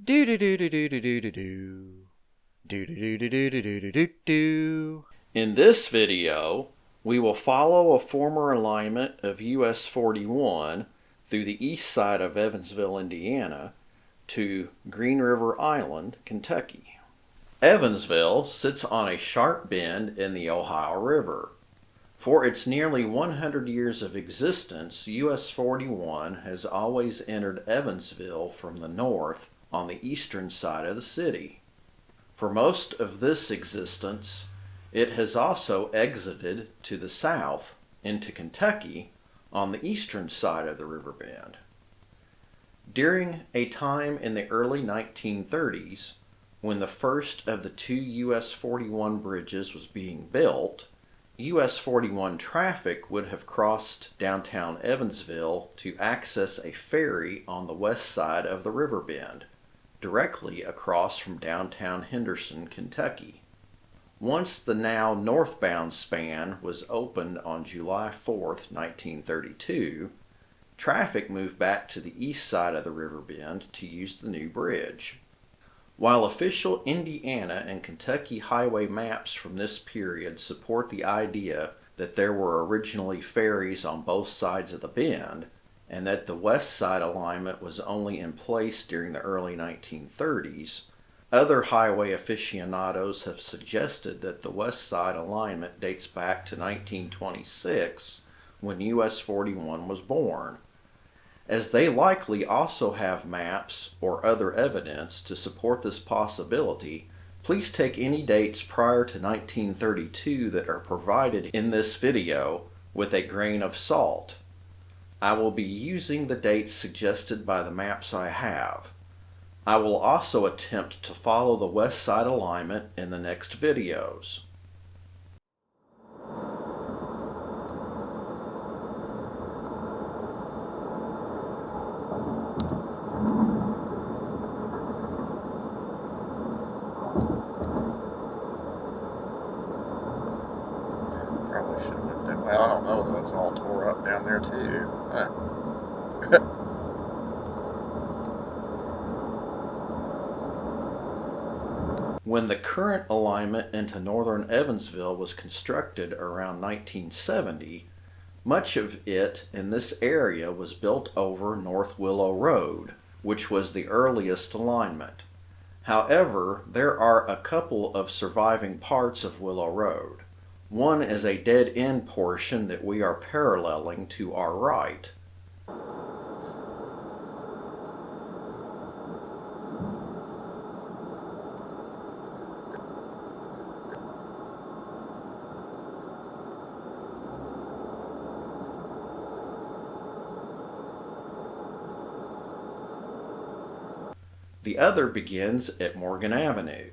Do do do do do do do do do. Do do do do do do do do do. In this video, we will follow a former alignment of US 41 through the east side of Evansville, Indiana, to Green River Island, Kentucky. Evansville sits on a sharp bend in the Ohio River. For its nearly 100 years of existence, US 41 has always entered Evansville from the north on the eastern side of the city. For most of this existence, it has also exited to the south into Kentucky on the eastern side of the river bend. During a time in the early 1930s, when the first of the two US 41 bridges was being built, US 41 traffic would have crossed downtown Evansville to access a ferry on the west side of the river bend, directly across from downtown Henderson, Kentucky. Once the now northbound span was opened on July 4th, 1932, traffic moved back to the east side of the river bend to use the new bridge. While official Indiana and Kentucky highway maps from this period support the idea that there were originally ferries on both sides of the bend, and that the west side alignment was only in place during the early 1930s, other highway aficionados have suggested that the west side alignment dates back to 1926, when US 41 was born, as they likely also have maps or other evidence to support this possibility. Please take any dates prior to 1932 that are provided in this video with a grain of salt. I will be using the dates suggested by the maps I have. I will also attempt to follow the west side alignment in the next videos. Probably should have looked that way. I don't know, though. It's all tore up down there, too. When the current alignment into northern Evansville was constructed around 1970, much of it in this area was built over North Willow Road, which was the earliest alignment. However, there are a couple of surviving parts of Willow Road. One is a dead-end portion that we are paralleling to our right. The other begins at Morgan Avenue.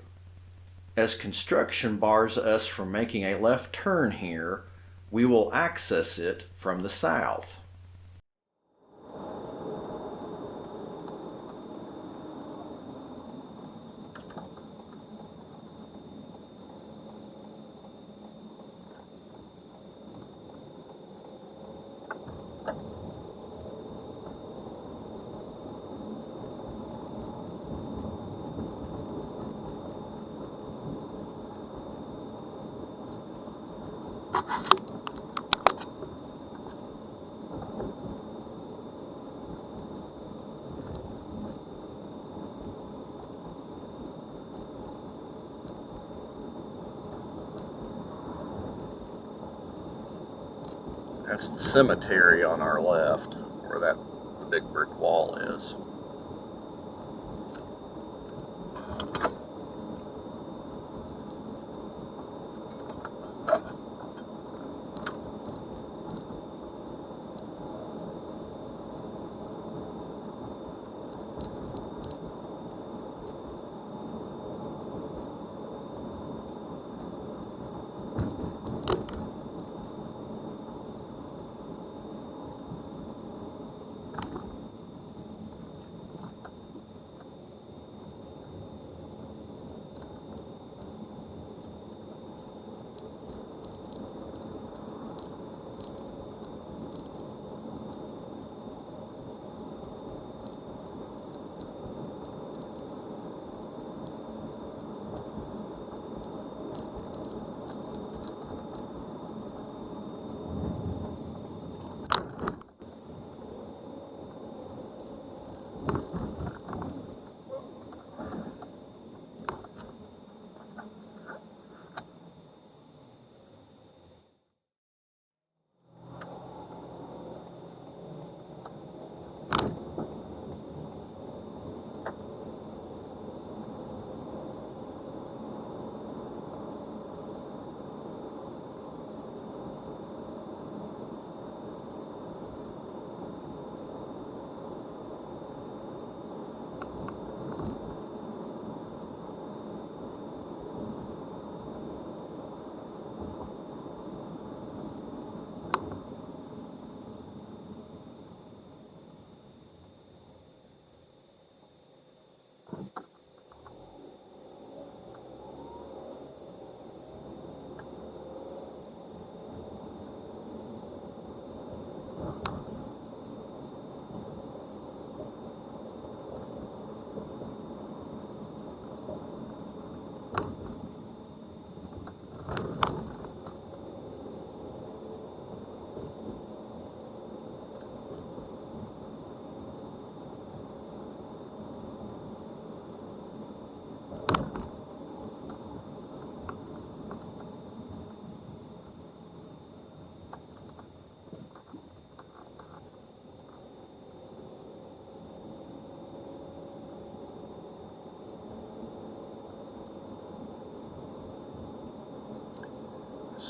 As construction bars us from making a left turn here, we will access it from the south. That's the cemetery on our left, where the big brick wall is.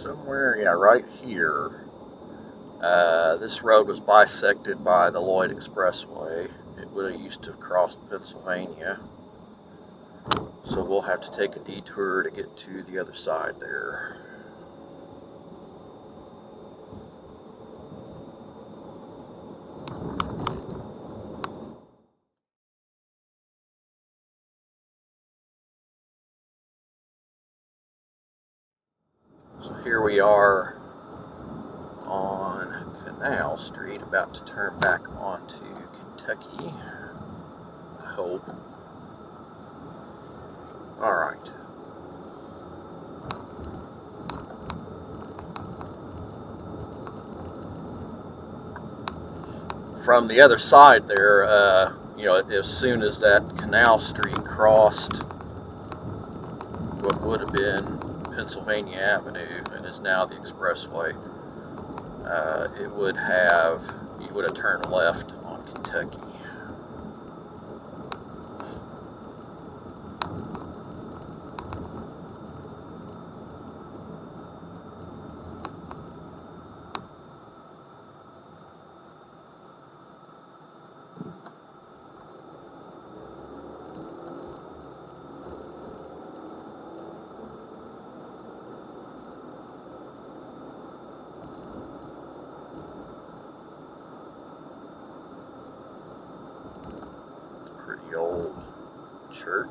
somewhere, yeah, right here. This road was bisected by the Lloyd Expressway. It would have used to have crossed Pennsylvania. So we'll have to take a detour to get to the other side there. So here we are on Canal Street, about to turn back onto Kentucky, I hope. Alright. From the other side there, as soon as that Canal Street crossed what would have been Pennsylvania Avenue and is now the expressway, you would have turned left on Kentucky. Pretty old church.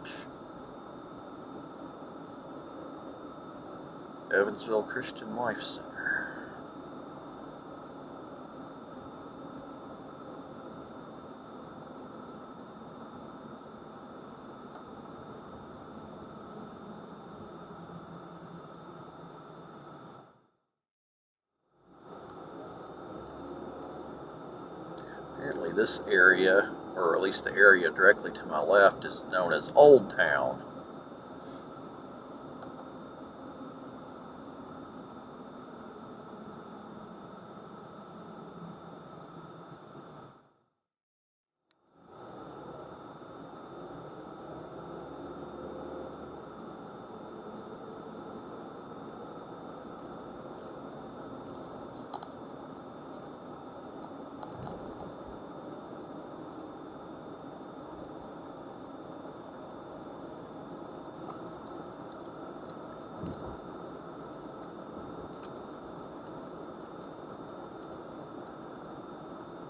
Evansville Christian Life Center. Apparently this area, or at least the area directly to my left, is known as Old Town.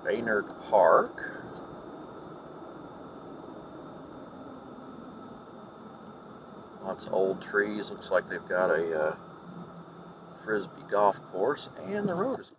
Bayard Park. Lots of old trees. Looks like they've got a frisbee golf course, and the road is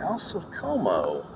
House of Como.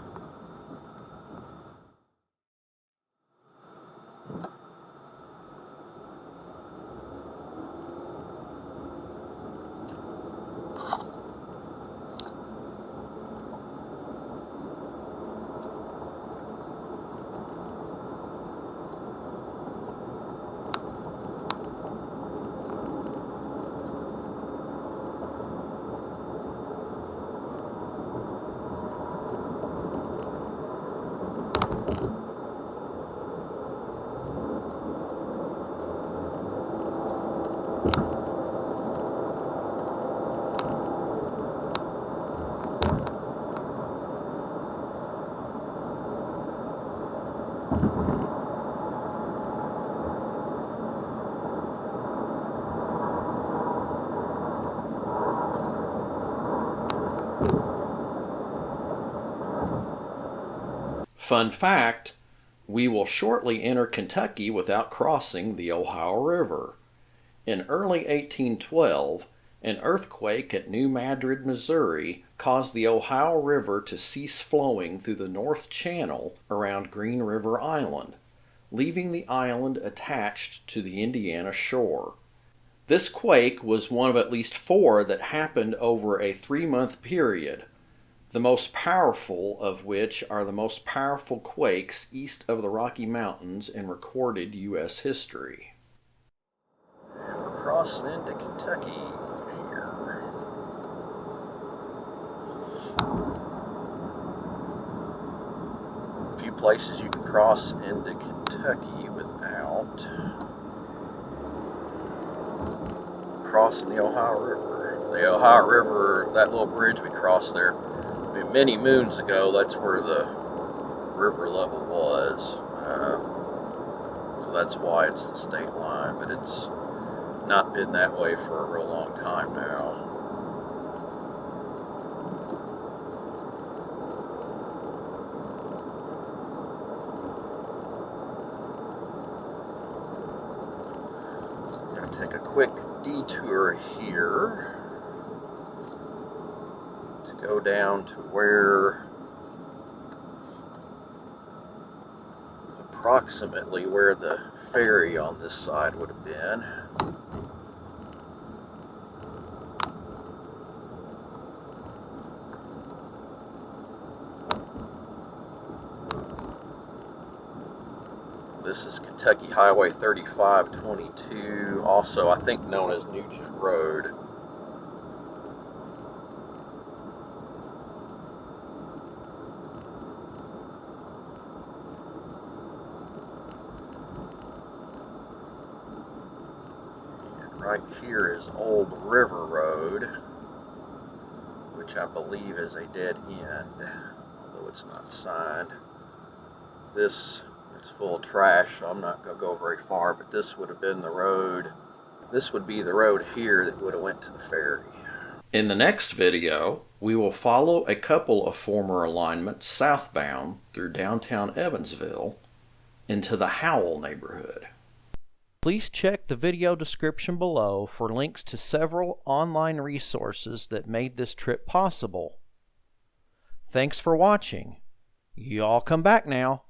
Fun fact, we will shortly enter Kentucky without crossing the Ohio River. In early 1812, an earthquake at New Madrid, Missouri, caused the Ohio River to cease flowing through the North Channel around Green River Island, leaving the island attached to the Indiana shore. This quake was one of at least 4 that happened over a 3-month period, the most powerful of which are the most powerful quakes east of the Rocky Mountains in recorded U.S. history. And we're crossing into Kentucky here. A few places you can cross into Kentucky without crossing the Ohio River. The Ohio River, that little bridge we crossed there, many moons ago, that's where the river level was. So that's why it's the state line, but it's not been that way for a real long time now. Gonna take a quick detour here to go down to where, approximately where the ferry on this side would have been. This is Kentucky Highway 3522, also I think known as Nugent Road. And right here is Old River Road, which I believe is a dead end, although it's not signed. This is full of trash, so I'm not going to go very far, but this would have been the road. This would be the road here that would have went to the ferry. In the next video, we will follow a couple of former alignments southbound through downtown Evansville into the Howell neighborhood. Please check the video description below for links to several online resources that made this trip possible. Thanks for watching. You all come back now.